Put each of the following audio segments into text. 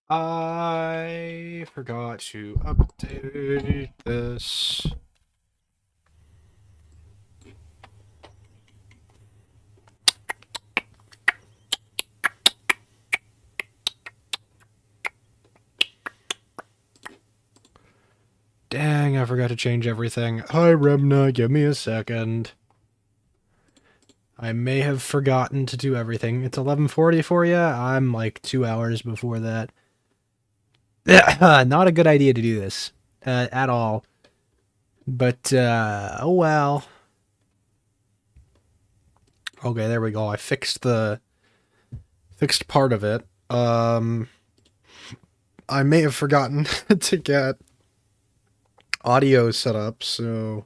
I forgot to update this. Dang, I forgot to change everything. Hi, Remna, give me a second. I may have forgotten to do everything. It's 11:40 for you. I'm like 2 hours before that. Not a good idea to do this at all. But, oh well. Okay, there we go. I fixed part of it. I may have forgotten to get audio set up, so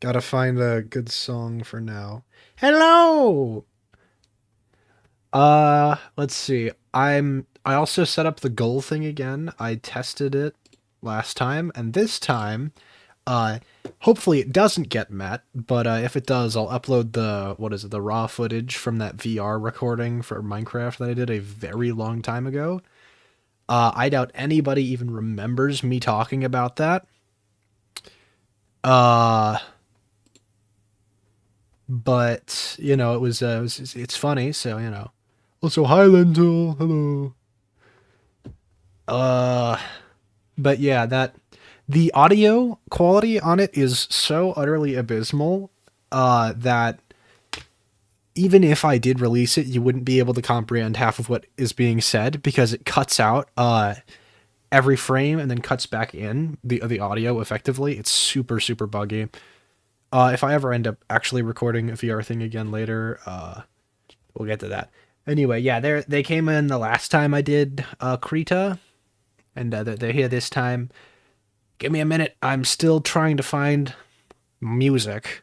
gotta find a good song for now. Hello! Let's see. I also set up the goal thing again. I tested it last time, and this time, uh, hopefully it doesn't get met, but if it does, I'll upload the raw footage from that VR recording for Minecraft that I did a very long time ago. I doubt anybody even remembers me talking about that. Uh, but you know, it's funny, so you know. Also, hi Lentil, hello. Uh, but yeah, that the audio quality on it is so utterly abysmal, that even if I did release it, you wouldn't be able to comprehend half of what is being said because it cuts out every frame and then cuts back in the audio effectively. It's super buggy. If I ever end up actually recording a VR thing again later, we'll get to that. Anyway, yeah, they came in the last time I did Krita, and they're here this time. Give me a minute. I'm still trying to find music.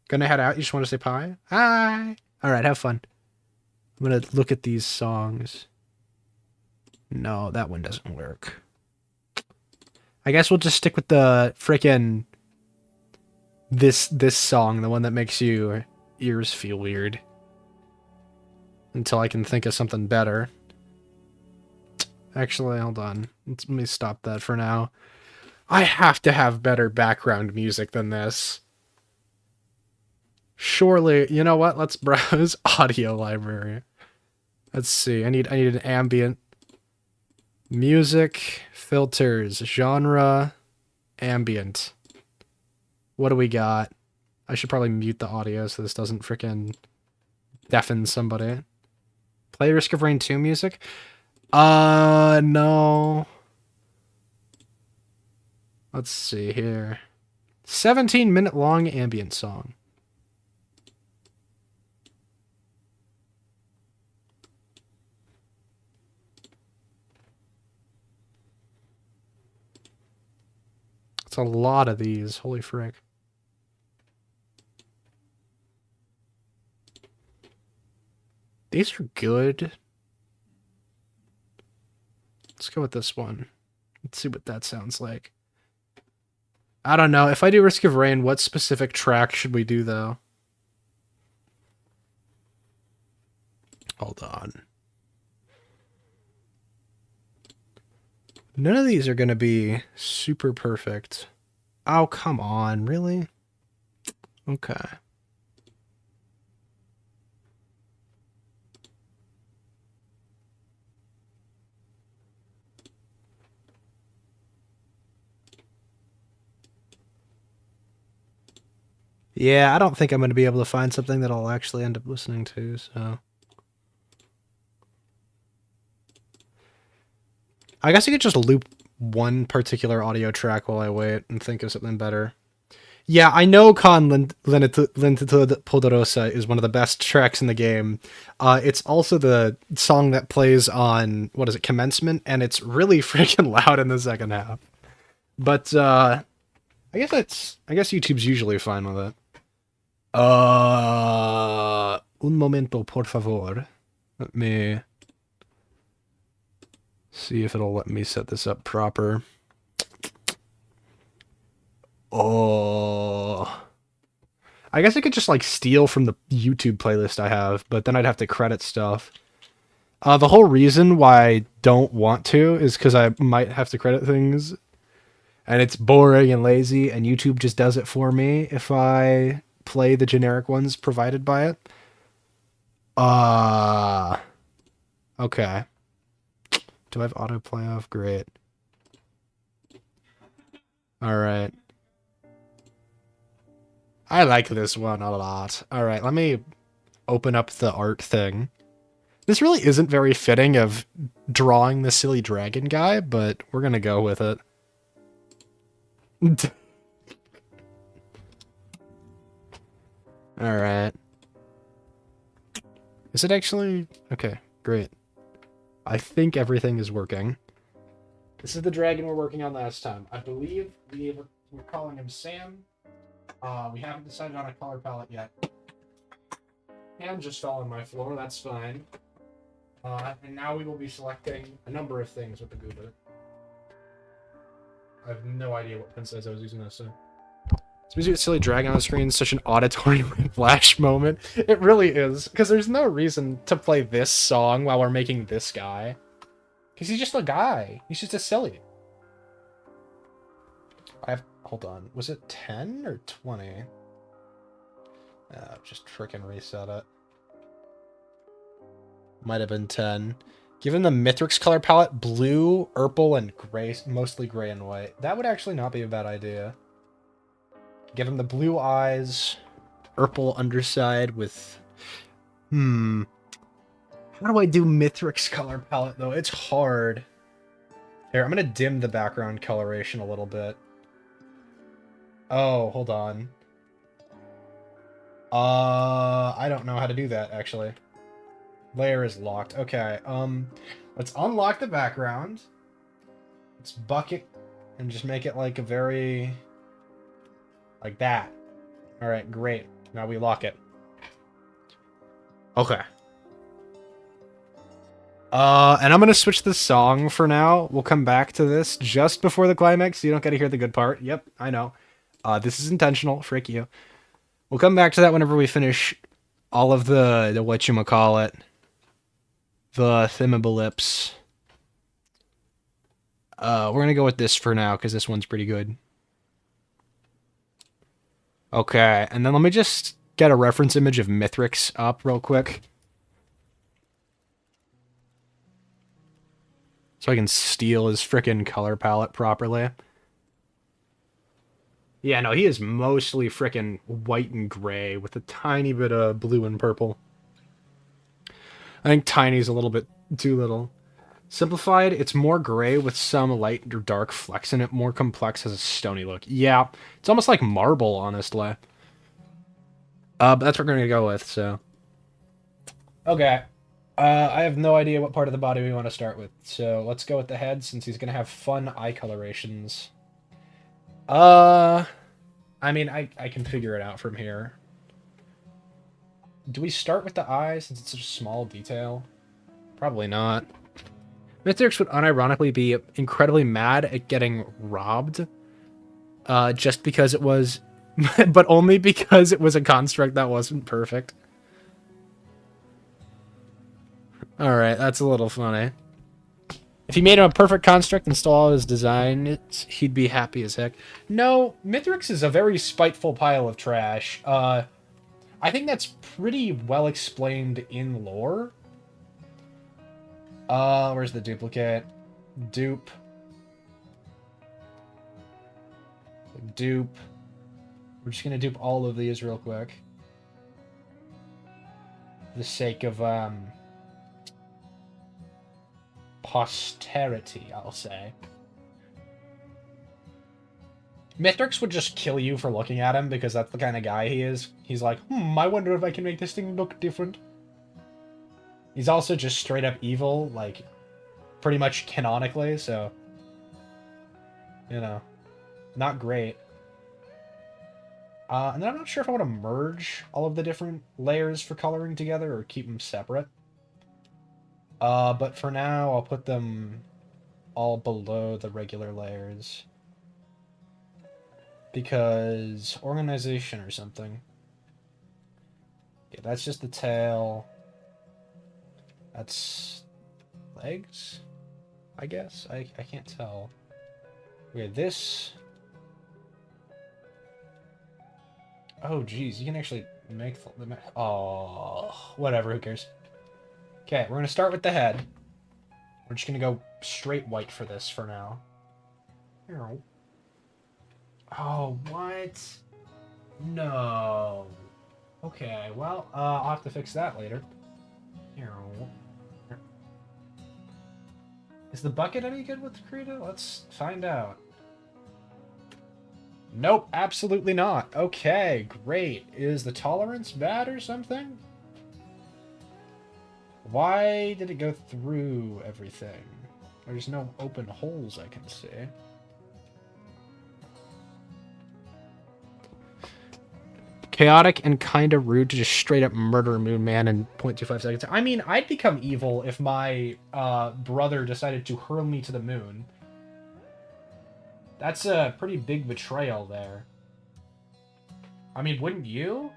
Gonna head out. You just want to say bye? Hi. All right, have fun. I'm gonna look at these songs. No, that one doesn't work. I guess we'll just stick with the frickin' this song, the one that makes your ears feel weird. Until I can think of something better. Actually, hold on. Let me stop that for now. I have to have better background music than this. Surely, you know what? Let's browse audio library. Let's see. I need an ambient music filters genre ambient. What do we got? I should probably mute the audio so this doesn't frickin' deafen somebody. Play Risk of Rain 2 music? No. Let's see here. 17-minute long ambient song. It's a lot of these. Holy frick. These are good. Let's go with this one. Let's see what that sounds like. I don't know. If I do Risk of Rain, what specific track should we do, though? Hold on. None of these are going to be super perfect. Oh, come on. Really? Okay. Yeah, I don't think I'm going to be able to find something that I'll actually end up listening to, so... I guess I could just loop one particular audio track while I wait and think of something better. Yeah, I know Con Lentitud Poderosa is one of the best tracks in the game. It's also the song that plays on, what is it, Commencement, and it's really freaking loud in the second half. But, I guess YouTube's usually fine with it. Un momento, por favor. Let me see if it'll let me set this up proper. Oh. I guess I could just like steal from the YouTube playlist I have, but then I'd have to credit stuff. The whole reason why I don't want to is because I might have to credit things, and it's boring and lazy, and YouTube just does it for me if I play the generic ones provided by it. Uh, okay. Do I have autoplay off? Great. All right. I like this one a lot. All right, let me open up the art thing. This really isn't very fitting of drawing the silly dragon guy, but we're gonna go with it. All right. Is it actually? Okay, great. I think everything is working. This is the dragon we're working on last time. I believe we're calling him Sam. We haven't decided on a color palette yet. Hand just fell on my floor, that's fine. And now we will be selecting a number of things with the goober. I have no idea what pen size I was using this, so. This music silly dragon on the screen is such an auditory flash moment. It really is, because there's no reason to play this song while we're making this guy. Because he's just a guy. He's just a silly. Hold on. Was it 10 or 20? Just frickin' reset it. Might have been 10. Given the Mithrix color palette, blue, purple, and gray, mostly gray and white. That would actually not be a bad idea. Give him the blue eyes, purple underside with... How do I do Mithrix color palette, though? It's hard. Here, I'm going to dim the background coloration a little bit. Oh, hold on. I don't know how to do that, actually. Layer is locked. Okay, let's unlock the background. Let's bucket and just make it like a very... like that. Alright, great. Now we lock it. Okay. And I'm gonna switch the song for now. We'll come back to this just before the climax, so you don't get to hear the good part. Yep, I know. This is intentional. Frick you. We'll come back to that whenever we finish all of the whatchamacallit. The Thimabalips. We're gonna go with this for now, because this one's pretty good. Okay, and then let me just get a reference image of Mithrix up real quick. So I can steal his frickin' color palette properly. Yeah, no, he is mostly frickin' white and gray with a tiny bit of blue and purple. I think tiny's a little bit too little. Simplified, it's more gray with some light or dark flecks in it. More complex, has a stony look. Yeah, it's almost like marble, honestly. But that's what we're gonna go with, so. Okay. I have no idea what part of the body we want to start with, so let's go with the head, since he's gonna have fun eye colorations. I mean, I can figure it out from here. Do we start with the eye, since it's such a small detail? Probably not. Mithrix would unironically be incredibly mad at getting robbed. Just because it was... but only because it was a construct that wasn't perfect. Alright, that's a little funny. If he made him a perfect construct and stole all his design, he'd be happy as heck. No, Mithrix is a very spiteful pile of trash. I think that's pretty well explained in lore. Where's the duplicate? Dupe. Dupe. We're just gonna dupe all of these real quick. For the sake of, posterity, I'll say. Mithrix would just kill you for looking at him, because that's the kind of guy he is. He's like, I wonder if I can make this thing look different. He's also just straight up evil, like, pretty much canonically, so... you know. Not great. And then I'm not sure if I want to merge all of the different layers for coloring together, or keep them separate. But for now, I'll put them all below the regular layers. Because organization or something. Yeah, that's just the tail. That's legs, I guess. I can't tell. Okay, this. Oh, geez, you can actually make the. Oh, whatever. Who cares? Okay, we're gonna start with the head. We're just gonna go straight white for this for now. Oh, what? No. Okay, well, I'll have to fix that later. Is the bucket any good with Credo? Let's find out. Nope, absolutely not. Okay, great. Is the tolerance bad or something? Why did it go through everything? There's no open holes I can see. Chaotic and kinda rude to just straight up murder Moon Man in 0.25 seconds. I mean, I'd become evil if my brother decided to hurl me to the moon. That's a pretty big betrayal there. I mean, wouldn't you?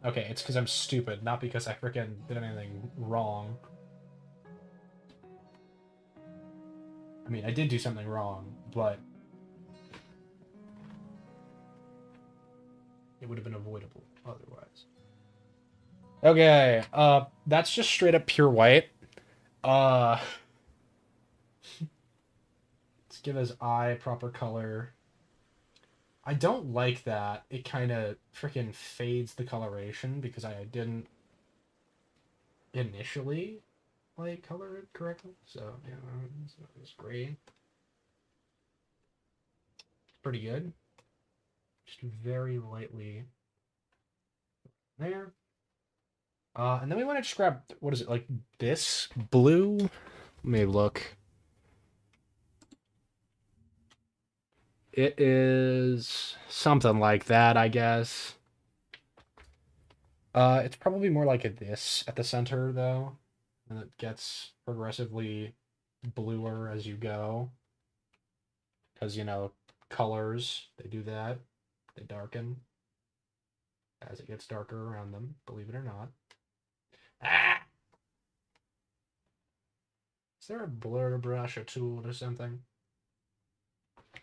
Okay, it's because I'm stupid, not because I frickin' did anything wrong. I mean, I did do something wrong, but it would have been avoidable otherwise. Okay, that's just straight up pure white. Let's give his eye proper color. I don't like that. It kind of freaking fades the coloration because I didn't initially like color it correctly. So yeah, it's great. Pretty good. Just very lightly there. And then we want to just grab, what is it, like this blue? Let me look. It is something like that, I guess. It's probably more like this at the center, though. And it gets progressively bluer as you go. Because, you know, colors, they do that. They darken as it gets darker around them, believe it or not. Ah! Is there a blur brush or tool or something?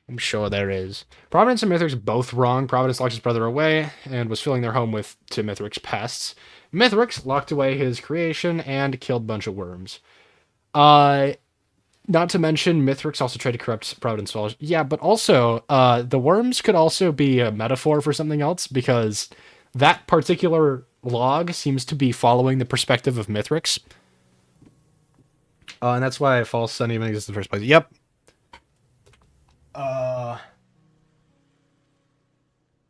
I'm sure there is. Providence and Mithrix both wrong. Providence locked his brother away and was filling their home to Mithrix pests. Mithrix locked away his creation and killed a bunch of worms. Not to mention, Mithrix also tried to corrupt Providence Falls. Yeah, but also, the worms could also be a metaphor for something else, because that particular log seems to be following the perspective of Mithrix. And that's why False Sun even exists in the first place. Yep.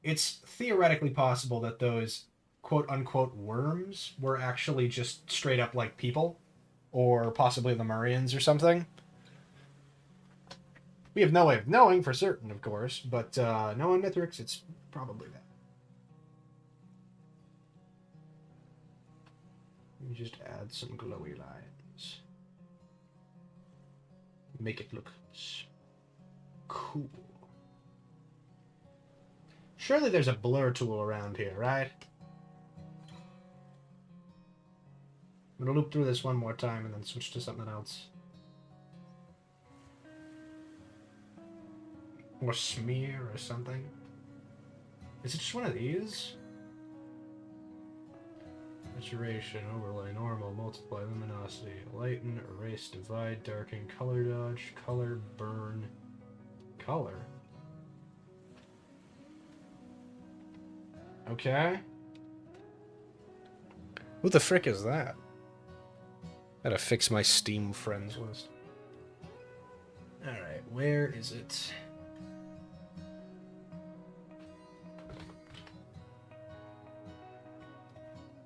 It's theoretically possible that those quote-unquote worms were actually just straight up like people, or possibly Lemurians or something. We have no way of knowing for certain, of course, but knowing Mithrix, it's probably that. Let me just add some glowy lines. Make it look cool. Surely there's a blur tool around here, right? I'm gonna loop through this one more time and then switch to something else. Or smear or something. Is it just one of these? Saturation, overlay, normal, multiply, luminosity, lighten, erase, divide, darken, color dodge, color, burn, color. Okay. Who the frick is that? Gotta fix my Steam friends list. Alright, where is it?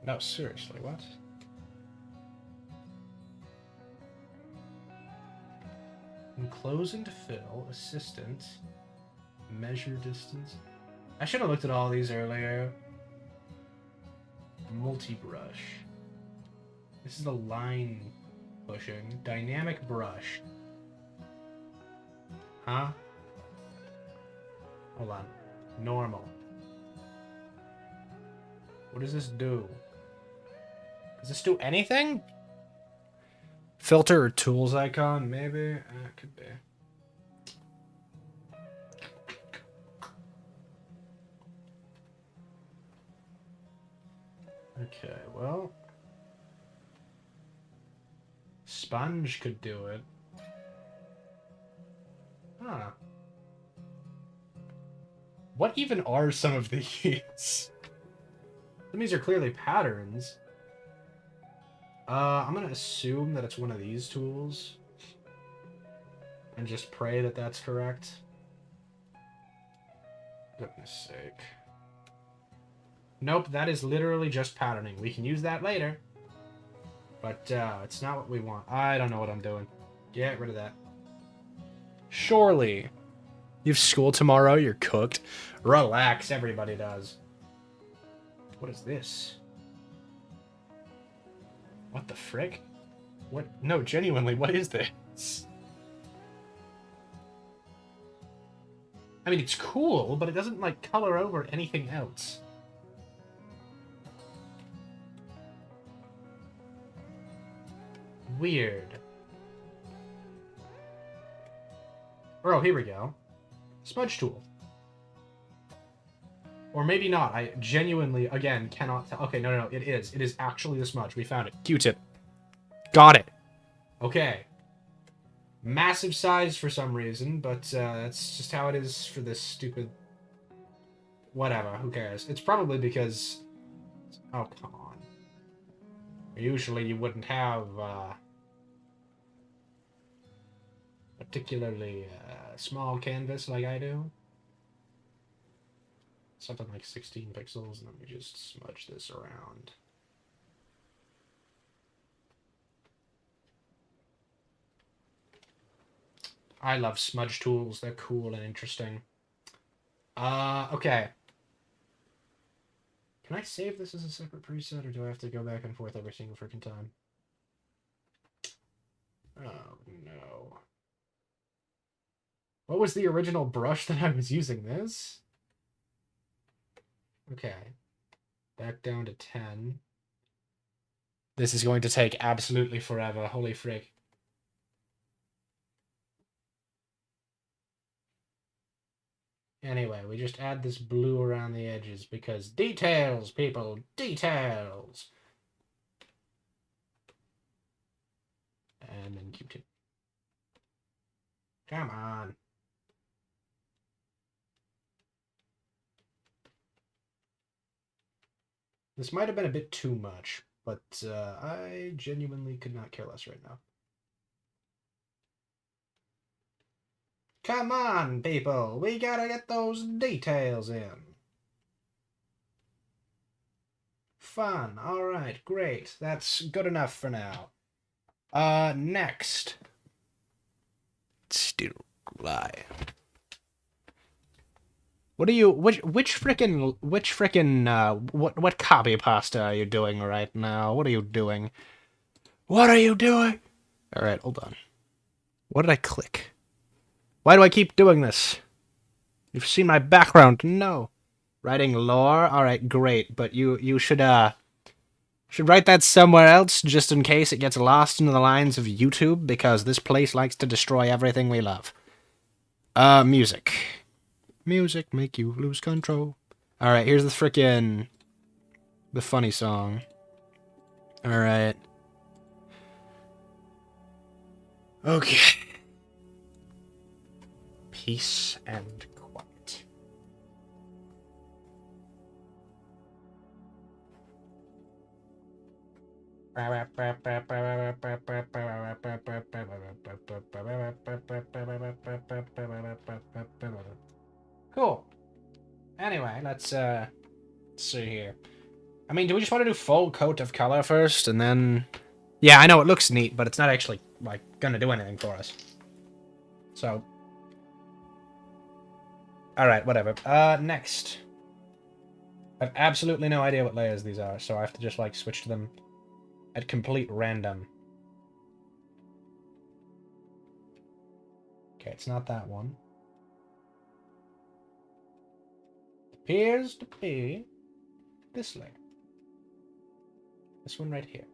No, seriously, what? Enclose and fill, assistant, measure distance. I should have looked at all these earlier. Multi-brush. This is the line pushing. Dynamic brush. Huh? Hold on. Normal. What does this do? Does this do anything? Filter or tools icon, maybe? It could be. Okay, well. Sponge could do it. Huh. What even are some of these? Some of these are clearly patterns. I'm gonna assume that it's one of these tools. And just pray that that's correct. Goodness sake. Nope, that is literally just patterning. We can use that later. But, it's not what we want. I don't know what I'm doing. Get rid of that. Surely. You have school tomorrow, you're cooked. Relax, everybody does. What is this? What the frick? What? No, genuinely, what is this? I mean, it's cool, but it doesn't, like, color over anything else. Weird. Oh, here we go. Smudge tool. Or maybe not. I genuinely, again, cannot tell. Okay, no, it is. It is actually the smudge. We found it. Q-tip. Got it. Okay. Massive size for some reason, but that's just how it is for this stupid... Whatever, who cares? It's probably because... Oh, come on. Usually you wouldn't have, particularly small canvas like I do. Something like 16 pixels, and then we just smudge this around. I love smudge tools. They're cool and interesting. Okay. Can I save this as a separate preset, or do I have to go back and forth every single freaking time? Oh, no. What was the original brush that I was using? This? Okay. Back down to 10. This is going to take absolutely forever. Holy frick. Anyway, we just add this blue around the edges because details, people, details. And then Q-tip. Come on. This might have been a bit too much, but I genuinely could not care less right now. Come on, people. We gotta get those details in. Fun. All right, great. That's good enough for now. Next. Still lie. What are you? Which frickin' what copy pasta are you doing right now? What are you doing? What are you doing? All right, hold on. What did I click? Why do I keep doing this? You've seen my background. No. Writing lore? Alright, great. But you should write that somewhere else just in case it gets lost into the lines of YouTube, because this place likes to destroy everything we love. Music. Music make you lose control. Alright, here's the funny song. Alright. Okay. Peace and quiet. Cool. Anyway, let's see here. I mean, do we just want to do full coat of color first, and then... Yeah, I know it looks neat, but it's not actually, like, gonna do anything for us. So... Alright, whatever. Next. I have absolutely no idea what layers these are, so I have to just, like, switch to them at complete random. Okay, it's not that one. Appears to be this layer. This one right here.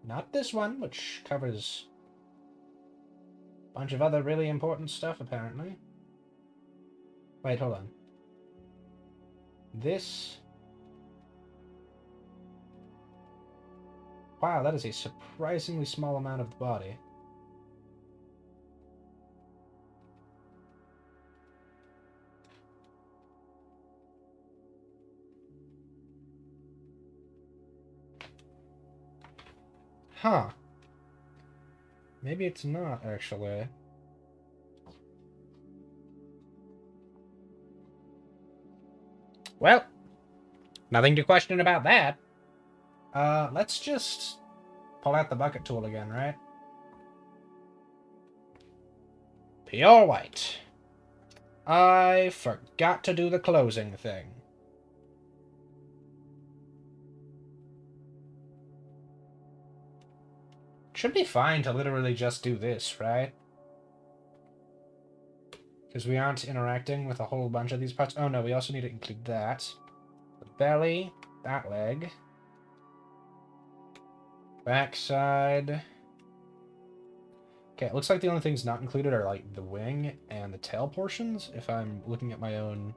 Not this one, which covers a bunch of other really important stuff, apparently. Wait, hold on. This... Wow, that is a surprisingly small amount of the body. Huh. Maybe it's not, actually. Well, nothing to question about that. Let's just pull out the bucket tool again, right? Pure white. I forgot to do the closing thing. Should be fine to literally just do this, right? Because we aren't interacting with a whole bunch of these parts. Oh no, we also need to include that. The belly, that leg. Backside. Okay, it looks like the only things not included are like the wing and the tail portions, if I'm looking at my own...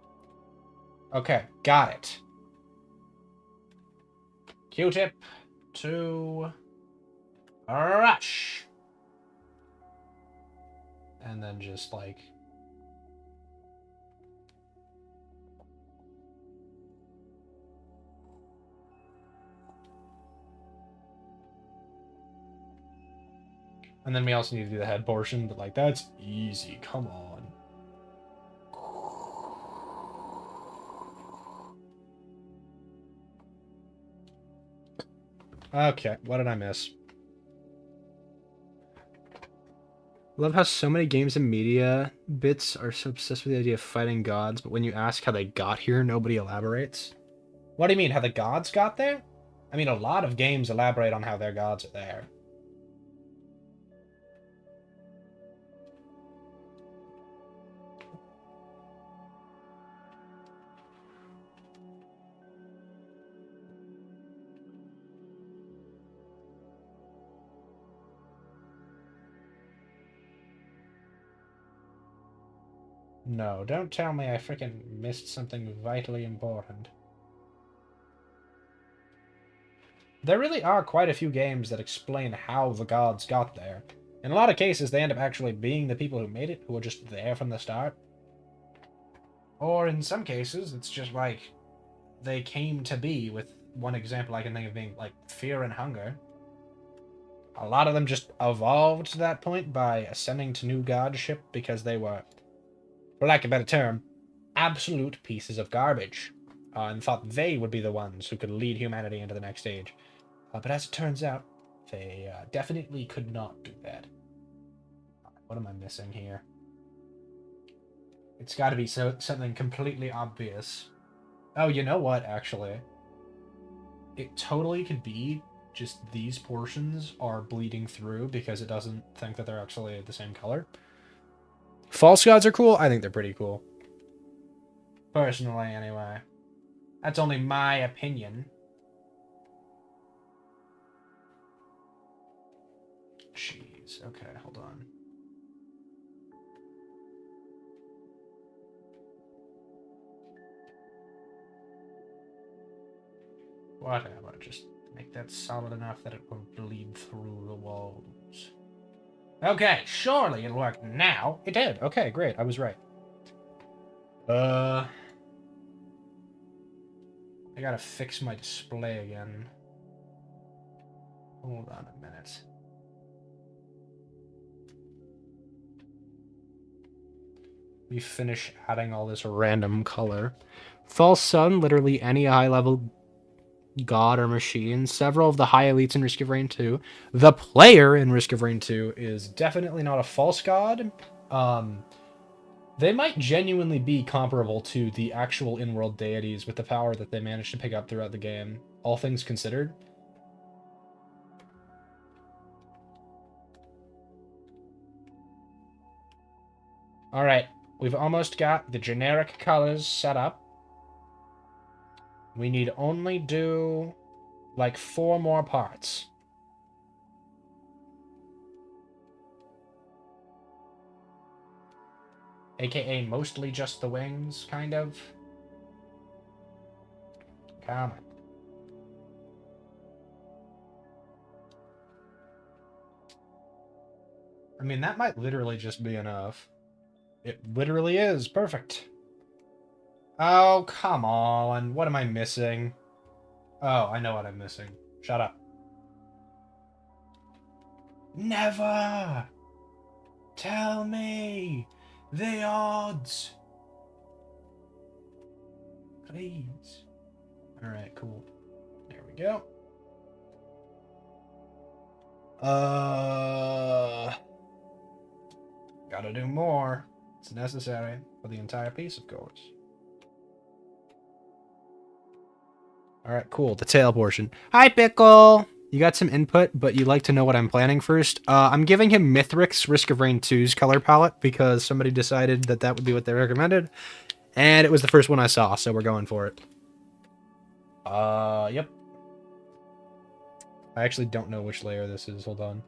Okay, got it. Q-tip to rush. And then just like... And then we also need to do the head portion, but like that's easy, come on. Okay, what did I miss? Love how so many games and media bits are so obsessed with the idea of fighting gods, but when you ask how they got here, nobody elaborates. What do you mean, how the gods got there? I mean, a lot of games elaborate on how their gods are there. No, don't tell me I freaking missed something vitally important. There really are quite a few games that explain how the gods got there. In a lot of cases, they end up actually being the people who made it, who were just there from the start. Or in some cases, it's just like they came to be, with one example I can think of being like fear and hunger. A lot of them just evolved to that point by ascending to new godship because they were, for lack of a better term, absolute pieces of garbage, and thought they would be the ones who could lead humanity into the next stage. But as it turns out, they definitely could not do that. What am I missing here? It's got to be something completely obvious. Oh, you know what, actually? It totally could be just these portions are bleeding through because it doesn't think that they're actually the same color. False gods are cool. I think they're pretty cool. Personally, anyway. That's only my opinion. Jeez. Okay, hold on. Whatever, just make that solid enough that it will bleed through the walls. Okay, surely it'll work now. It did. Okay, great. I was right. I gotta fix my display again. Hold on a minute. We finish adding all this random color. False Sun, literally any high-level god or machine. Several of the high elites in Risk of Rain 2. The player in Risk of Rain 2 is definitely not a false god. They might genuinely be comparable to the actual in-world deities with the power that they managed to pick up throughout the game, all things considered. Alright, we've almost got the generic colors set up. We need only do like 4 more parts. AKA mostly just the wings, kind of. Come on. I mean, that might literally just be enough. It literally is. Perfect. Oh, come on. What am I missing? Oh, I know what I'm missing. Shut up. Never! Tell me the odds! Please. Alright, cool. There we go. Gotta do more. It's necessary for the entire piece, of course. Alright, cool. The tail portion. Hi, Pickle! You got some input, but you'd like to know what I'm planning first? I'm giving him Mithric's Risk of Rain 2's color palette because somebody decided that that would be what they recommended. And it was the first one I saw, so we're going for it. Yep. I actually don't know which layer this is. Hold on.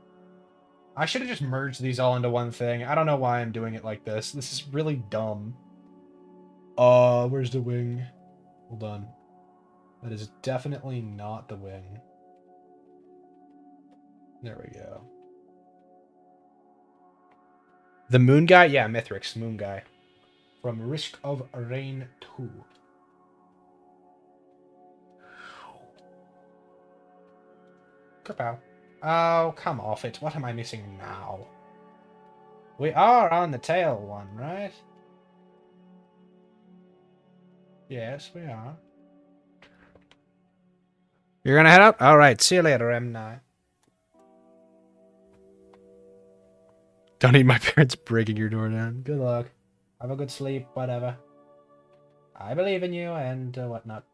I should have just merged these all into one thing. I don't know why I'm doing it like this. This is really dumb. Where's the wing? Hold on. That is definitely not the wing. There we go. The moon guy? Yeah, Mithrix, moon guy. From Risk of Rain 2. Kapow. Oh, come off it. What am I missing now? We are on the tail one, right? Yes, we are. You're gonna head out? Alright, see you later, M9. Don't need my parents breaking your door down. Good luck. Have a good sleep, whatever. I believe in you and whatnot.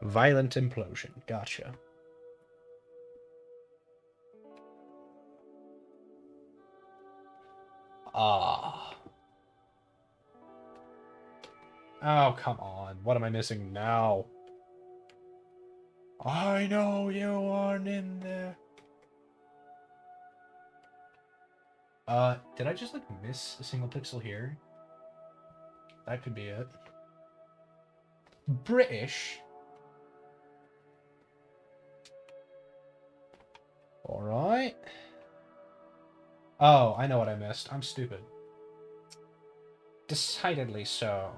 Violent implosion. Gotcha. Ah. Oh, come on. What am I missing now? I know you aren't in there. Did I just, like, miss a single pixel here? That could be it. British? Alright. Oh, I know what I missed. I'm stupid. Decidedly so.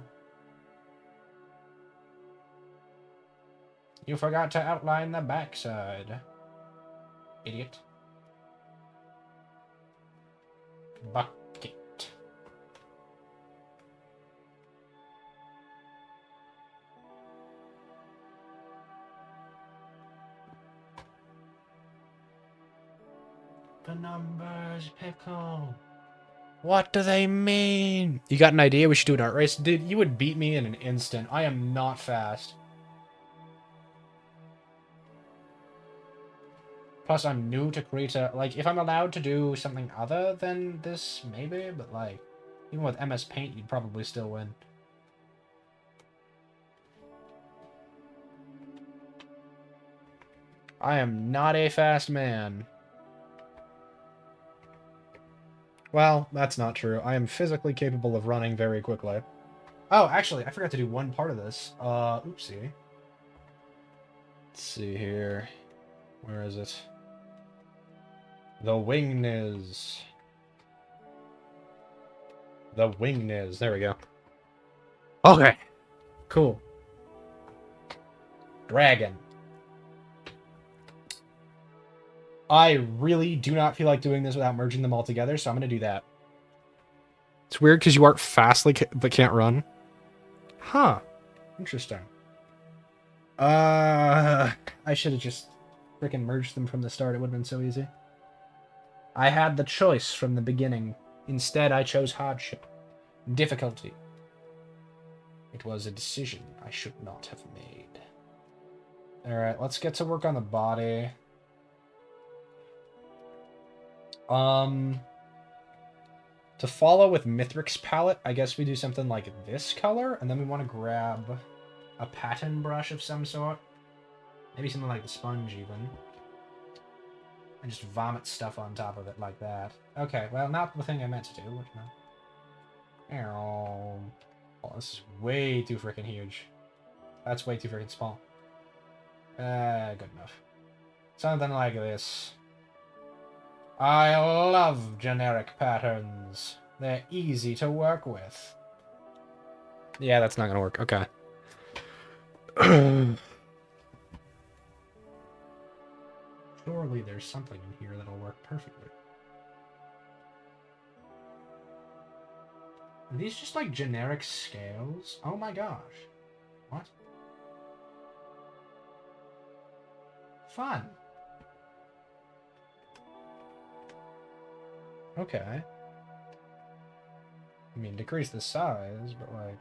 You forgot to outline the backside. Idiot. Bucket. The numbers, Pickle. What do they mean? You got an idea? We should do an art race? Dude, you would beat me in an instant. I am not fast. Plus, I'm new to creator. Like, if I'm allowed to do something other than this, maybe, but like, even with MS Paint, you'd probably still win. I am not a fast man. Well, that's not true. I am physically capable of running very quickly. Oh, actually, I forgot to do one part of this. Oopsie. Let's see here. Where is it? The wingniz. The wingniz. There we go. Okay. Cool. Dragon. I really do not feel like doing this without merging them all together, so I'm going to do that. It's weird because you aren't fast but can't run. Huh. Interesting. I should have just freaking merged them from the start. It would have been so easy. I had the choice from the beginning. Instead, I chose hardship. Difficulty. It was a decision I should not have made. Alright, let's get to work on the body. To follow with Mithric's palette, I guess we do something like this color, and then we want to grab a pattern brush of some sort. Maybe something like the sponge, even. And just vomit stuff on top of it like that. Okay, well, not the thing I meant to do. Which one? Oh, this is way too freaking huge. That's way too freaking small. Good enough. Something like this. I love generic patterns. They're easy to work with. Yeah, that's not gonna work. Okay. Surely there's something in here that'll work perfectly. Are these just like generic scales? Oh my gosh. What? Fun. Okay. I mean, decrease the size, but like...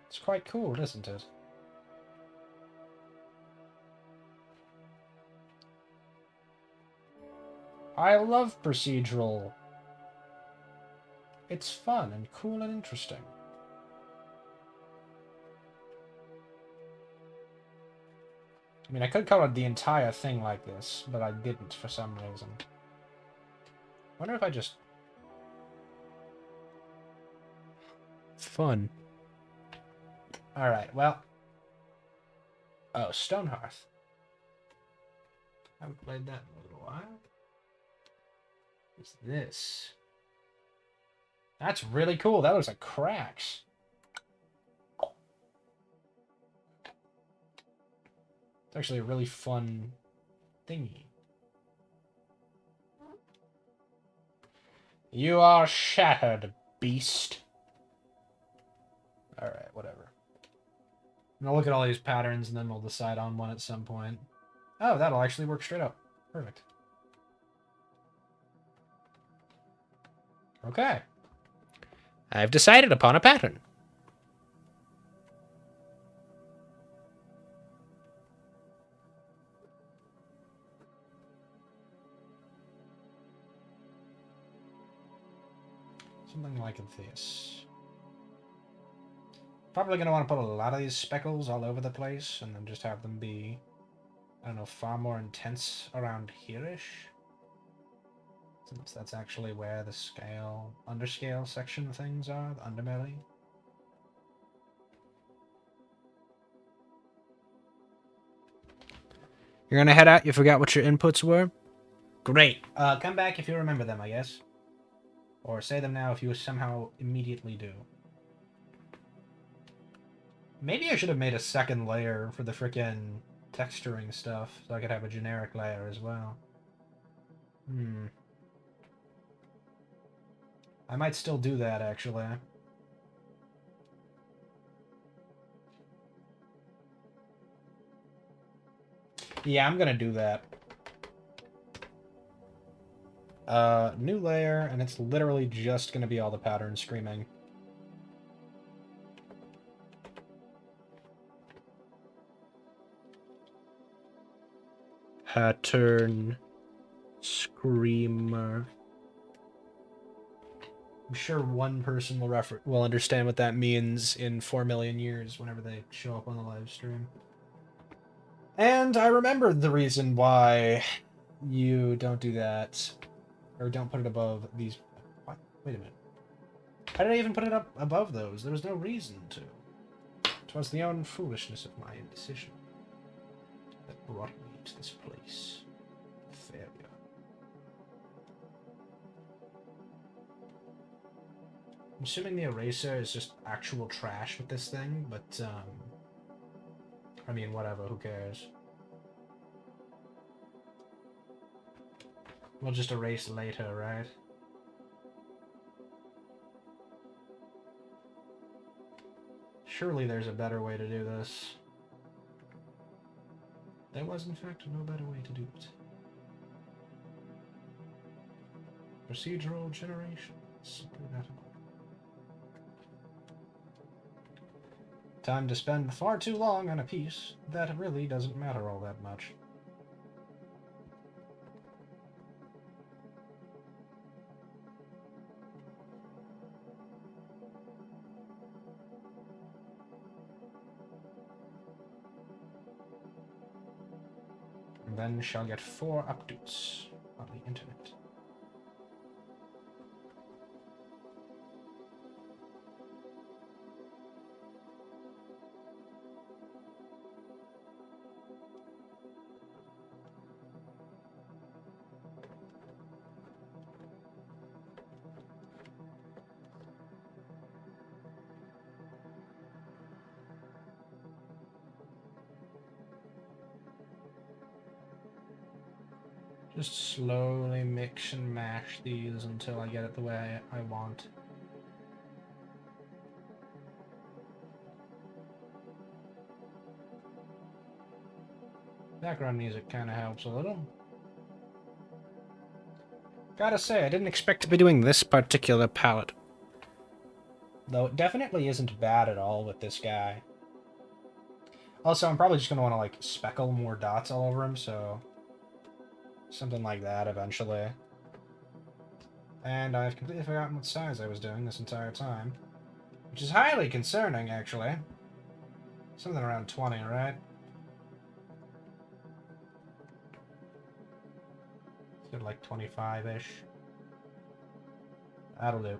It's quite cool, isn't it? I love procedural. It's fun and cool and interesting. I mean, I could color the entire thing like this, but I didn't for some reason. Wonder if I just... Fun. Alright, well... Oh, Stonehearth. Haven't played that in a little while. What's this? That's really cool. That looks like cracks. It's actually a really fun thingy. You are shattered, beast. Alright, whatever. I'm gonna look at all these patterns and then we'll decide on one at some point. Oh, that'll actually work straight up. Perfect. Okay. I've decided upon a pattern. Something like this. Probably going to want to put a lot of these speckles all over the place and then just have them be, I don't know, far more intense around here-ish. Since that's actually where the scale, underscale section things are, the underbelly. You're going to head out? You forgot what your inputs were? Great. Come back if you remember them, I guess. Or say them now if you somehow immediately do. Maybe I should have made a second layer for the frickin' texturing stuff, so I could have a generic layer as well. I might still do that, actually. Yeah, I'm gonna do that. New layer, and it's literally just gonna be all the patterns screaming. Pattern screamer. I'm sure one person will understand what that means in 4 million years whenever they show up on the live stream. And I remembered the reason why you don't do that. Or don't put it above these... What? Wait a minute. How did I even put it up above those? There was no reason to. 'Twas the own foolishness of my indecision that brought me to this place. Failure. I'm assuming the eraser is just actual trash with this thing, but, I mean, whatever, who cares? We'll just erase later, right? Surely there's a better way to do this. There was, in fact, no better way to do it. Procedural generation. Simply that. Time to spend far too long on a piece that really doesn't matter all that much. then shall get 4 updates on the internet. Just slowly mix and mash these until I get it the way I want. Background music kind of helps a little. Gotta say, I didn't expect to be doing this particular palette. Though it definitely isn't bad at all with this guy. Also, I'm probably just going to want to, like, speckle more dots all over him, so... something like that eventually. And I've completely forgotten what size I was doing this entire time. Which is highly concerning, actually. Something around 20, right? Good, like 25-ish. That'll do.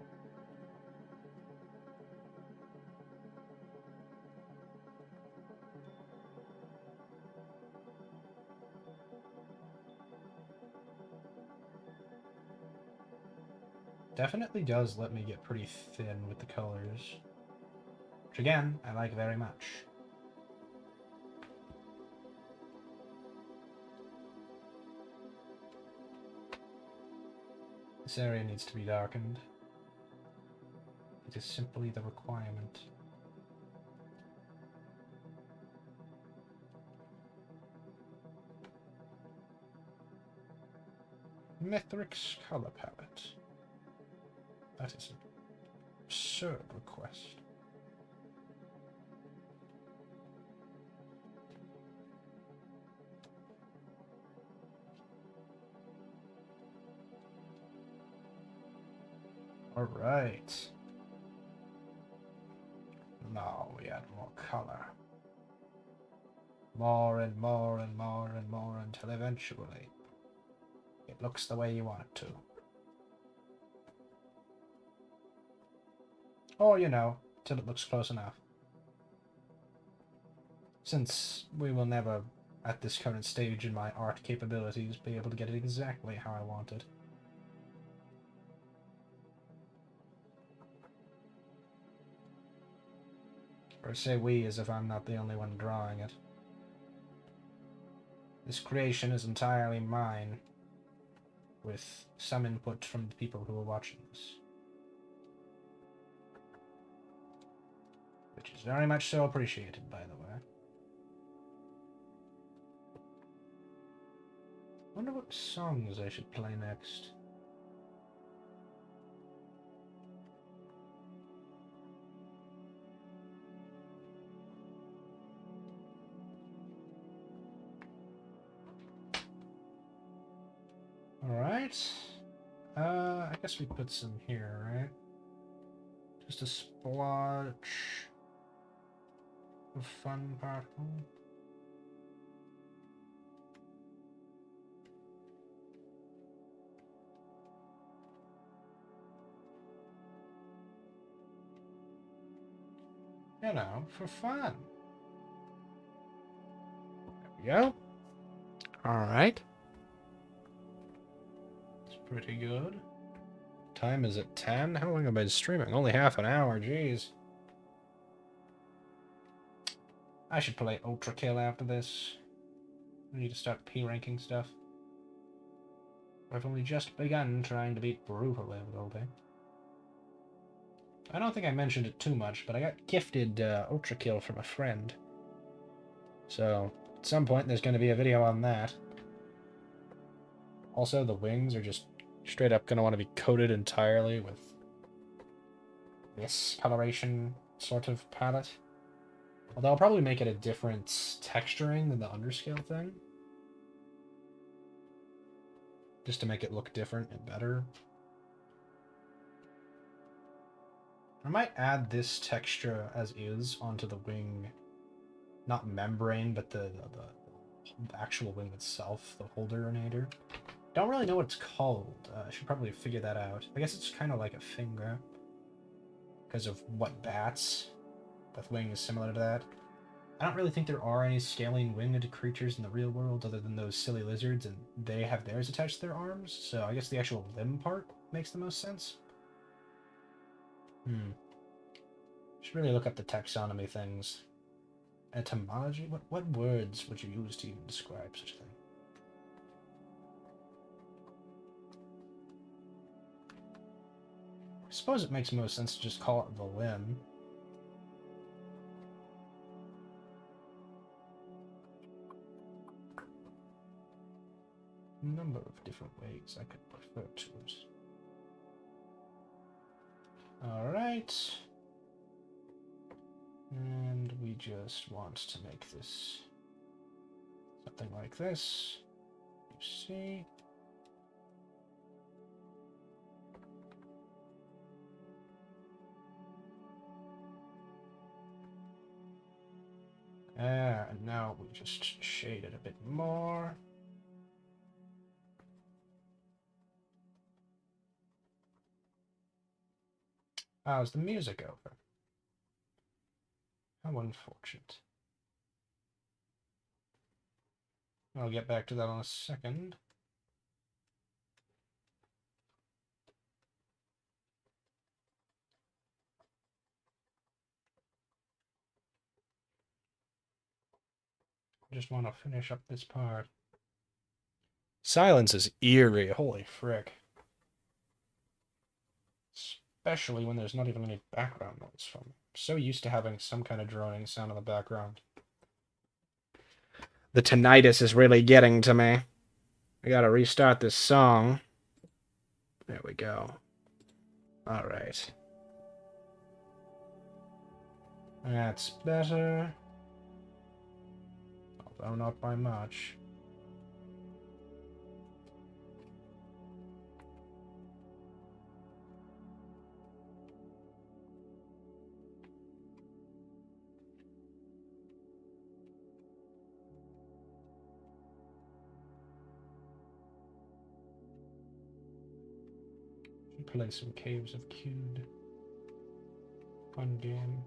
Definitely does let me get pretty thin with the colors. Which again, I like very much. This area needs to be darkened. It is simply the requirement. Mithric's color palette. That is an absurd request. All right. Now we add more color. More and more and more and more until eventually it looks the way you want it to. Or, you know, till it looks close enough. Since we will never, at this current stage in my art capabilities, be able to get it exactly how I want it. Or I say we as if I'm not the only one drawing it. This creation is entirely mine, with some input from the people who are watching this. Which is very much so appreciated, by the way. Wonder what songs I should play next. Alright. I guess we put some here, right? Just a splotch of fun particle. You know, for fun. There we go. Alright. It's pretty good. Time is at 10? How long have I been streaming? Only half an hour, jeez. I should play Ultra Kill after this. I need to start P-ranking stuff. I've only just begun trying to beat Brutal Level. I don't think I mentioned it too much, but I got gifted Ultra Kill from a friend. So, at some point there's going to be a video on that. Also, the wings are just straight up going to want to be coated entirely with this coloration sort of palette. Although I'll probably make it a different texturing than the underscale thing. Just to make it look different and better. I might add this texture as is onto the wing, not membrane, but the the actual wing itself, the holderinator. Don't really know what it's called. I should probably figure that out. I guess it's kind of like a finger. Because of what bats with wings similar to that. I don't really think there are any scalene winged creatures in the real world other than those silly lizards, and they have theirs attached to their arms, so I guess the actual limb part makes the most sense. Should really look up the taxonomy things. Etymology? What words would you use to even describe such a thing? I suppose it makes most sense to just call it the limb. Number of different ways I could refer to it. Alright. And we just want to make this something like this. You see? And now we just shade it a bit more. How's the music over? How unfortunate. I'll get back to that in a second. I just want to finish up this part. Silence is eerie, holy frick. Especially when there's not even any background noise from it. I'm so used to having some kind of droning sound in the background. The tinnitus is really getting to me. I gotta restart this song. There we go. Alright. That's better. Although not by much. Play some Caves of Cud. Fun game.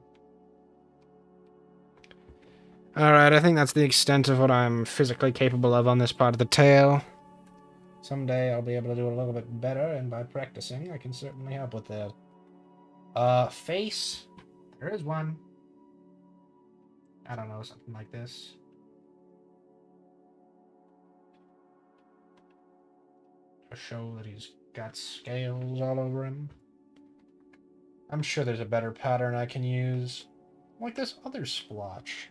Alright, I think that's the extent of what I'm physically capable of on this part of the tail. Someday I'll be able to do it a little bit better, and by practicing, I can certainly help with that. Face? There is one. I don't know, something like this. To show that he's got scales all over him. I'm sure there's a better pattern I can use. Like this other splotch.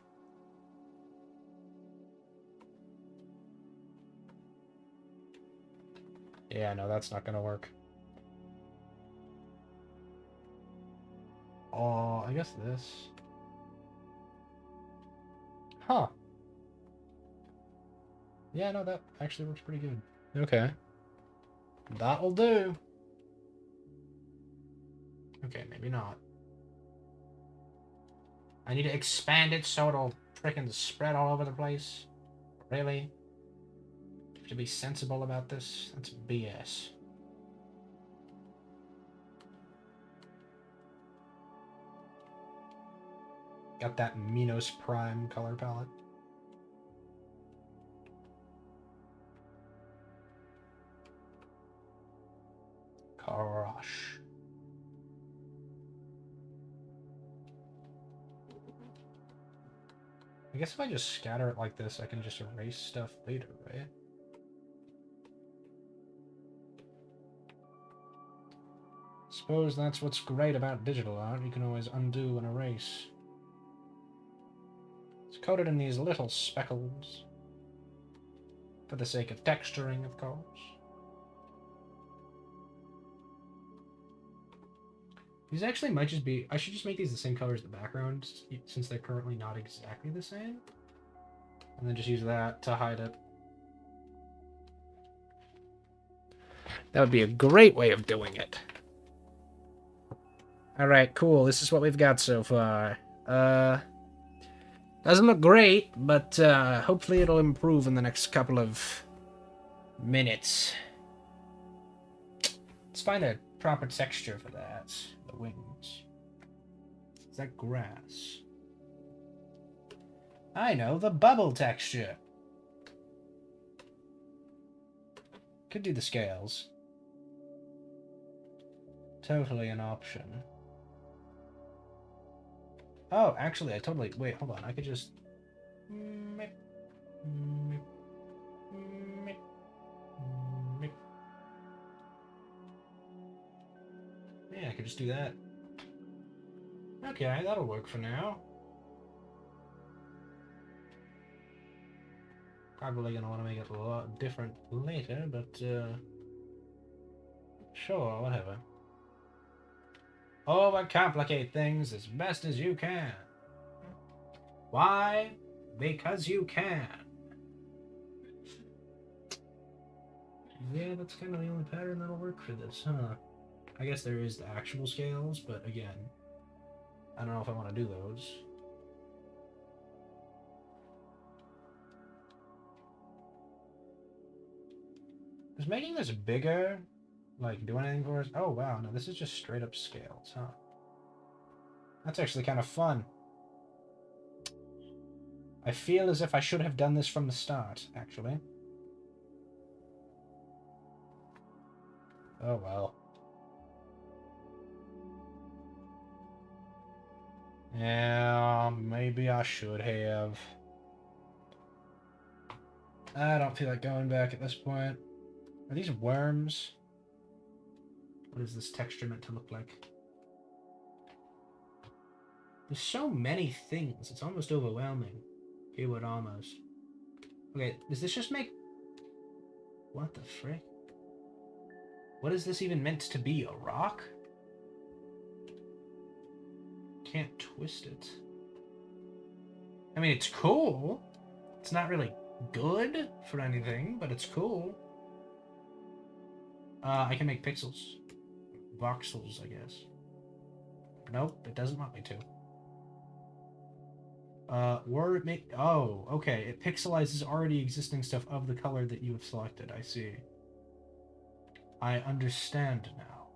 Yeah, no, that's not gonna work. Oh, I guess this. Huh. Yeah, no, that actually works pretty good. Okay. That'll do. Okay, maybe not. I need to expand it so it'll frickin' spread all over the place. Really? To be sensible about this? That's BS. Got that Minos Prime color palette. Gosh. I guess if I just scatter it like this, I can just erase stuff later, right? Suppose that's what's great about digital art. You can always undo and erase. It's coated in these little speckles. For the sake of texturing, of course. These actually might just be... I should just make these the same color as the background, since they're currently not exactly the same. And then just use that to hide it. That would be a great way of doing it. Alright, cool. This is what we've got so far. Doesn't look great, but hopefully it'll improve in the next couple of minutes. Let's find a proper texture for that. The wings. Is that grass? I know, the bubble texture. Could do the scales. Totally an option. Oh, actually, I totally... Wait, hold on. I could just... Yeah, I could just do that. Okay, that'll work for now. Probably gonna want to make it a lot different later, but sure, whatever. Overcomplicate things as best as you can. Why? Because you can. Yeah, that's kind of the only pattern that'll work for this, huh? I guess there is the actual scales, but again, I don't know if I want to do those. Is making this bigger, like, do anything for us? Oh, wow, no, this is just straight up scales, huh? That's actually kind of fun. I feel as if I should have done this from the start, actually. Oh, well. Yeah, maybe I should have. I don't feel like going back at this point. Are these worms? What is this texture meant to look like? There's so many things, it's almost overwhelming. Keyword almost. Okay, does this just make... What the frick? What is this even meant to be? A rock? Can't twist it. I mean, it's cool. It's not really good for anything, but it's cool. I can make pixels. Voxels, I guess. Nope, it doesn't want me to. Word make... Oh, okay. It pixelizes already existing stuff of the color that you have selected. I see. I understand now.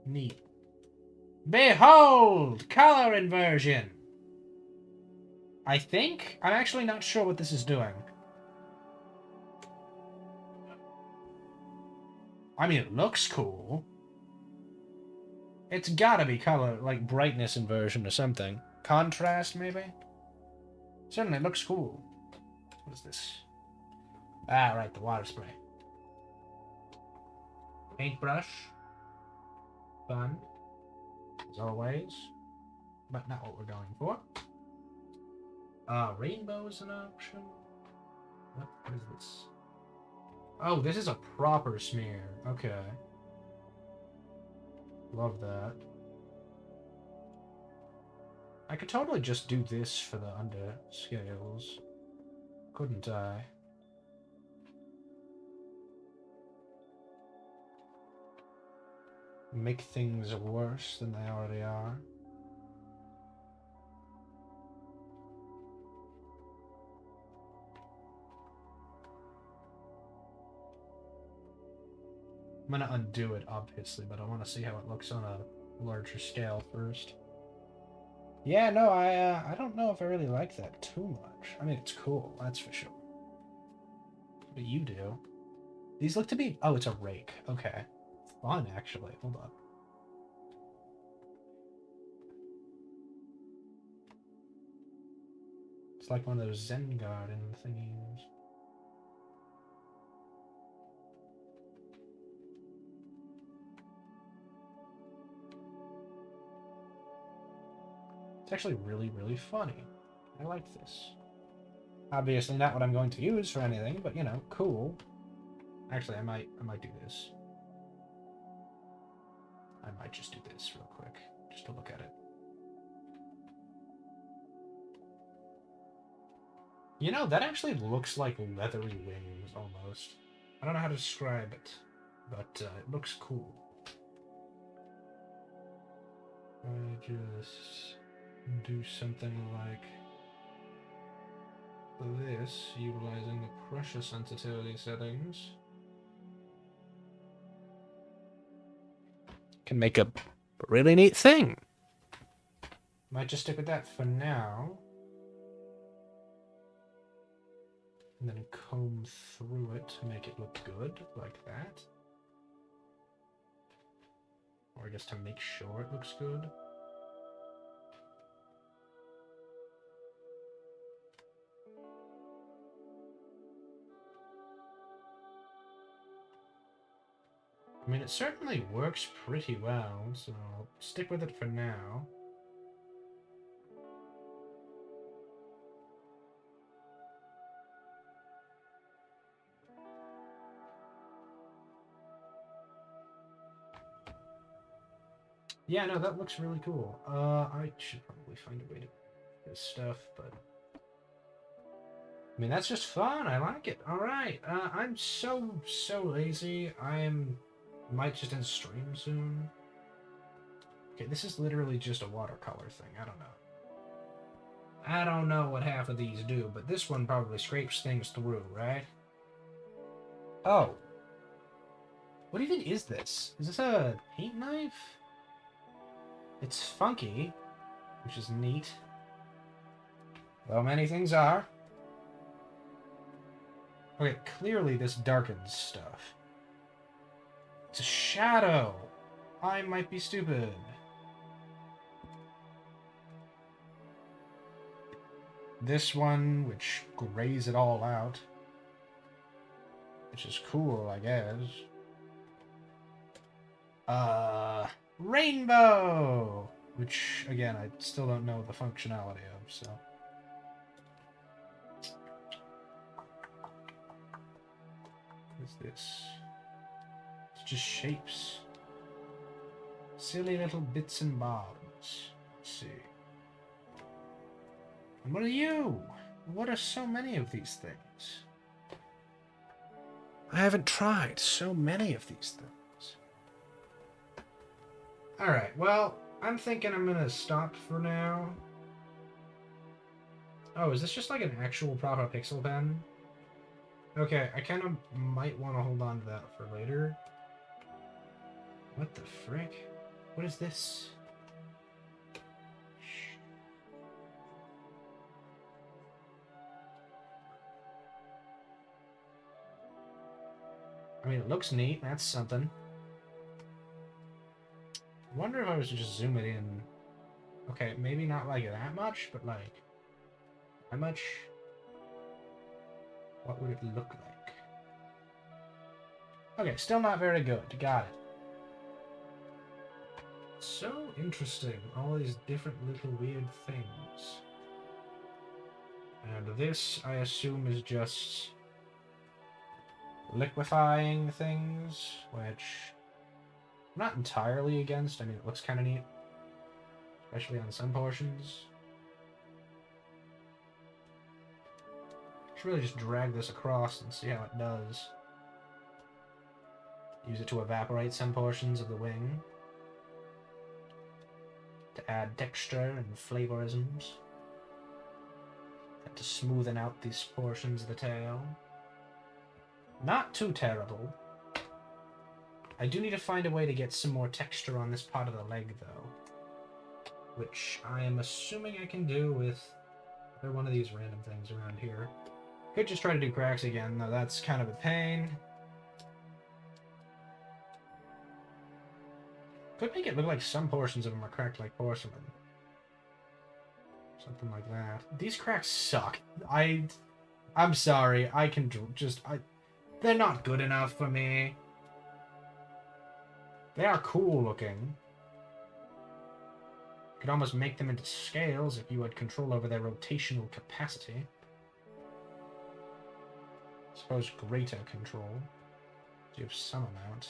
Neat. Behold! Color inversion! I think? I'm actually not sure what this is doing. I mean, it looks cool. It's gotta be color, like brightness inversion or something. Contrast, maybe? Certainly looks cool. What is this? Ah, right, the water spray. Paintbrush. Fun. As always. But not what we're going for. Rainbow is an option. What is this? Oh, this is a proper smear. Okay. Love that. I could totally just do this for the under scales. Couldn't I? Make things worse than they already are. I'm gonna undo it, obviously, but I want to see how it looks on a larger scale first. Yeah, no, I don't know if I really like that too much. I mean, it's cool, that's for sure. But you do. These look to be... Oh, it's a rake. Okay. Fun, actually. Hold on. It's like one of those Zen garden thingies. It's actually really, really funny. I like this. Obviously not what I'm going to use for anything, but you know, cool. Actually, I might do this. I might just do this real quick, just to look at it. You know, that actually looks like leathery wings, almost. I don't know how to describe it, but it looks cool. I just do something like this utilizing the pressure sensitivity settings. Can make a really neat thing. Might just stick with that for now. And then comb through it to make it look good, like that. Or I guess to make sure it looks good. I mean, it certainly works pretty well, so I'll stick with it for now. Yeah, no, that looks really cool. I should probably find a way to do this stuff, but... I mean, that's just fun. I like it. Alright, I'm so lazy. Might just end stream soon. Okay, this is literally just a watercolor thing. I don't know. I don't know what half of these do, but this one probably scrapes things through, right? Oh. What even is this? Is this a paint knife? It's funky, which is neat. Well, many things are. Okay, clearly this darkens stuff. It's a shadow. I might be stupid. This one, which grays it all out. Which is cool, I guess. Rainbow! Which, again, I still don't know the functionality of, so... What is this? It's just shapes. Silly little bits and bobs. Let's see. And what are you? What are so many of these things? I haven't tried so many of these things. Alright, well, I'm thinking I'm gonna stop for now. Oh, is this just like an actual proper pixel pen? Okay, I kind of might want to hold on to that for later. What the frick? What is this? I mean, it looks neat. That's something. I wonder if I was to just zoom it in. Okay, maybe not like that much, but like... How much? What would it look like? Okay, still not very good. Got it. So interesting. All these different little weird things. And this, I assume, is just liquefying things, which I'm not entirely against. I mean, it looks kind of neat, especially on some portions. Should really just drag this across and see how it does. Use it to evaporate some portions of the wing to add texture and flavorisms, and to smoothen out these portions of the tail. Not too terrible. I do need to find a way to get some more texture on this part of the leg, though, which I am assuming I can do with another one of these random things around here. Could just try to do cracks again, though that's kind of a pain. Could make it look like some portions of them are cracked like porcelain. Something like that. These cracks suck. I'm sorry. I can just... They're not good enough for me. They are cool looking. Could almost make them into scales if you had control over their rotational capacity. I suppose greater control. So you have some amount.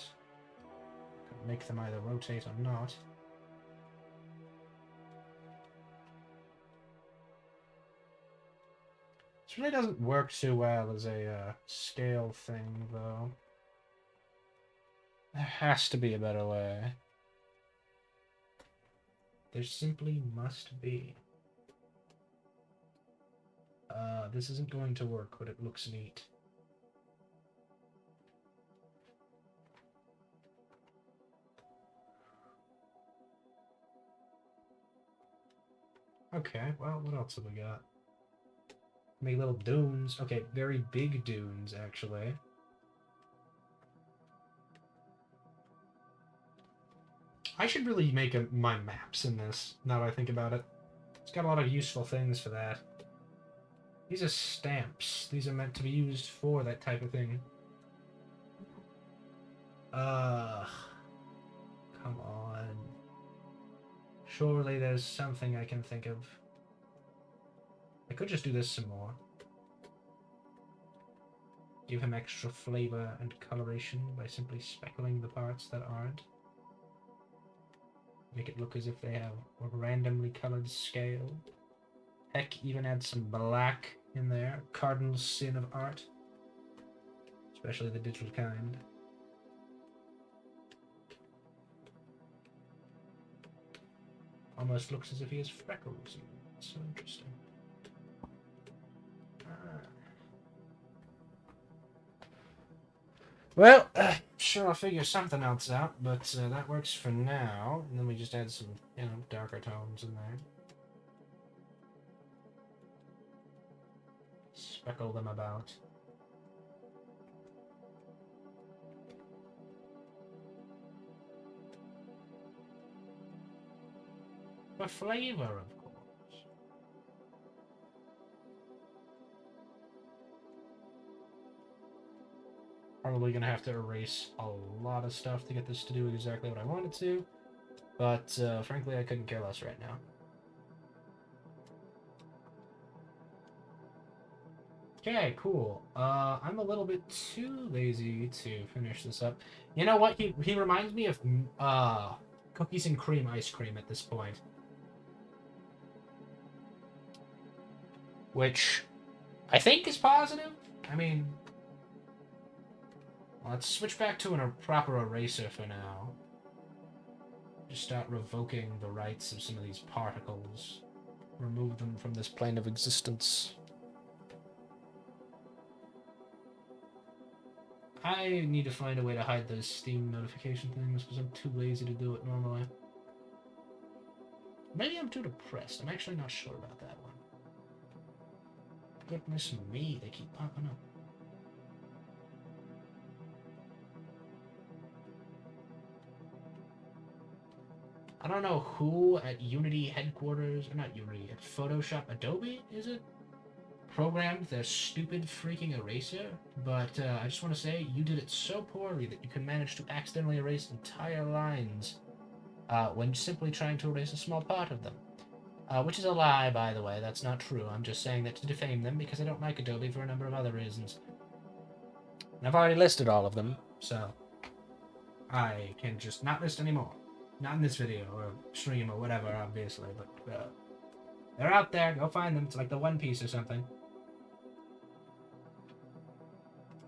Could make them either rotate or not. This really doesn't work too well as a scale thing, though. There has to be a better way. There simply must be. This isn't going to work, but it looks neat. Okay, well, what else have we got? Make little dunes. Okay, very big dunes, actually. I should really make my maps in this, now that I think about it. It's got a lot of useful things for that. These are stamps. These are meant to be used for that type of thing. Come on. Surely there's something I can think of. I could just do this some more. Give him extra flavor and coloration by simply speckling the parts that aren't. Make it look as if they have a randomly colored scale. Heck, even add some black in there. Cardinal sin of art. Especially the digital kind. Almost looks as if he has freckles. It's so interesting. Well, sure I'll figure something else out, but that works for now. And then we just add some, darker tones in there. Speckle them about. For flavor, of course. Probably gonna have to erase a lot of stuff to get this to do exactly what I want it to. But frankly, I couldn't care less right now. Okay, cool. I'm a little bit too lazy to finish this up. You know what? He reminds me of cookies and cream ice cream at this point. Which I think is positive. I mean, let's switch back to a proper eraser for now. Just start revoking the rights of some of these particles. Remove them from this plane of existence. I need to find a way to hide those Steam notification things because I'm too lazy to do it normally. Maybe I'm too depressed. I'm actually not sure about that one. Goodness me, they keep popping up. I don't know who at Unity headquarters, or not Unity, at Photoshop, Adobe, is it? Programmed their stupid freaking eraser, but I just want to say you did it so poorly that you can manage to accidentally erase entire lines when simply trying to erase a small part of them. Which is a lie, by the way. That's not true. I'm just saying that to defame them because I don't like Adobe for a number of other reasons. And I've already listed all of them, so I can just not list anymore. Not in this video or stream or whatever, obviously, but they're out there. Go find them. It's like the One Piece or something.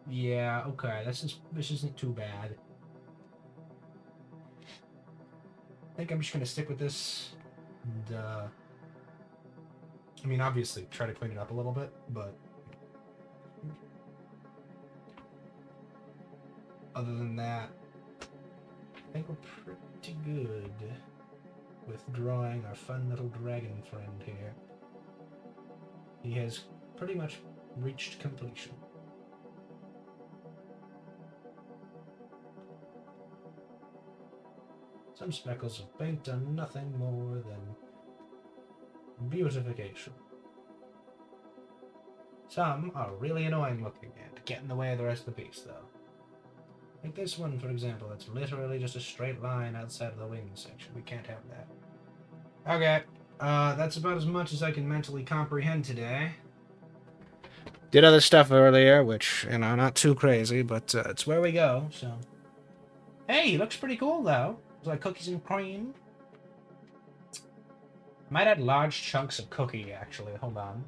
Yeah, okay. This isn't too bad. I think I'm just gonna stick with this, and I mean, obviously, try to clean it up a little bit, but other than that, I think we're pretty good with drawing our fun little dragon friend here. He has pretty much reached completion. Some speckles of paint are nothing more than beautification. Some are really annoying looking and get in the way of the rest of the piece, though. Like this one, for example, that's literally just a straight line outside of the wing section. We can't have that. Okay, that's about as much as I can mentally comprehend today. Did other stuff earlier, which, not too crazy, but it's where we go, so. Hey, he looks pretty cool, though. It's like cookies and cream. I might add large chunks of cookie, actually. Hold on.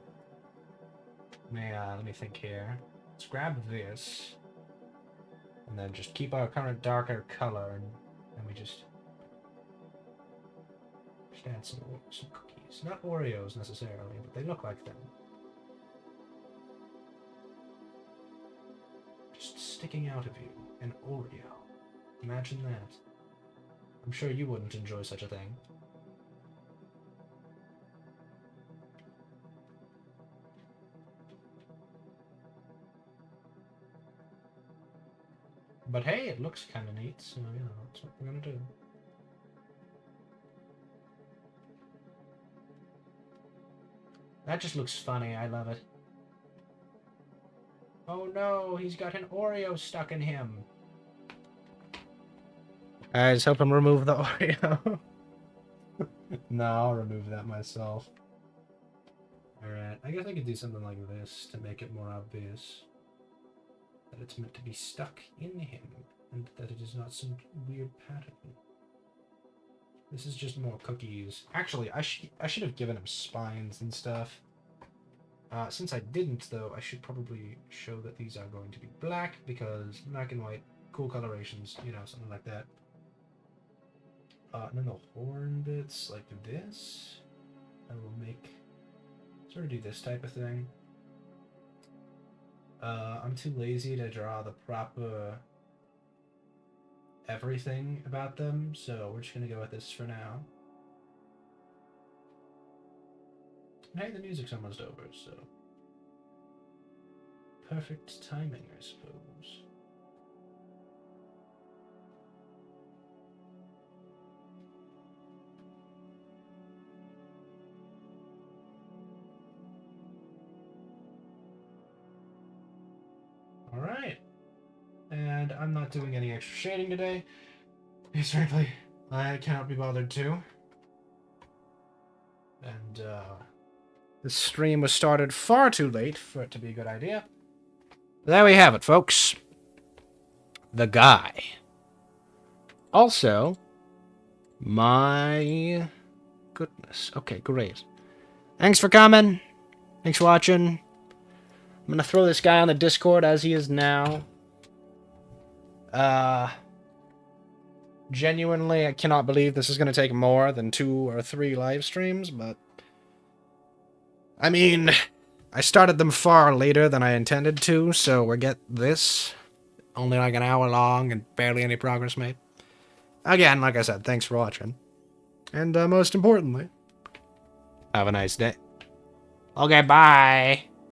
Let me think here. Let's grab this. And then just keep our current darker color, and we just add some cookies. Not Oreos, necessarily, but they look like them. sticking out of you. An Oreo. Imagine that. I'm sure you wouldn't enjoy such a thing. But hey, it looks kind of neat, so you know, that's what we're gonna do. That just looks funny, I love it. Oh no, he's got an Oreo stuck in him. I just help him remove the Oreo. No, I'll remove that myself. Alright, I guess I could do something like this to make it more obvious that it's meant to be stuck in him, and that it is not some weird pattern. This is just more cookies. Actually, I should have given him spines and stuff. Since I didn't, though, I should probably show that these are going to be black, because black and white, cool colorations, you know, something like that. And then the horn bits, like this, I will make, sort of do this type of thing. I'm too lazy to draw the proper everything about them, so we're just gonna go with this for now. And hey, the music's almost over, so perfect timing, I suppose. Alright. And I'm not doing any extra shading today, because frankly, I cannot be bothered to. And, this stream was started far too late for it to be a good idea. There we have it, folks. The guy. Also, my goodness. Okay, great. Thanks for coming. Thanks for watching. I'm gonna throw this guy on the Discord as he is now. Genuinely, I cannot believe this is gonna take more than 2 or 3 live streams, but I mean, I started them far later than I intended to, so we get this. Only like an hour long and barely any progress made. Again, like I said, thanks for watching. And most importantly, have a nice day. Okay, bye.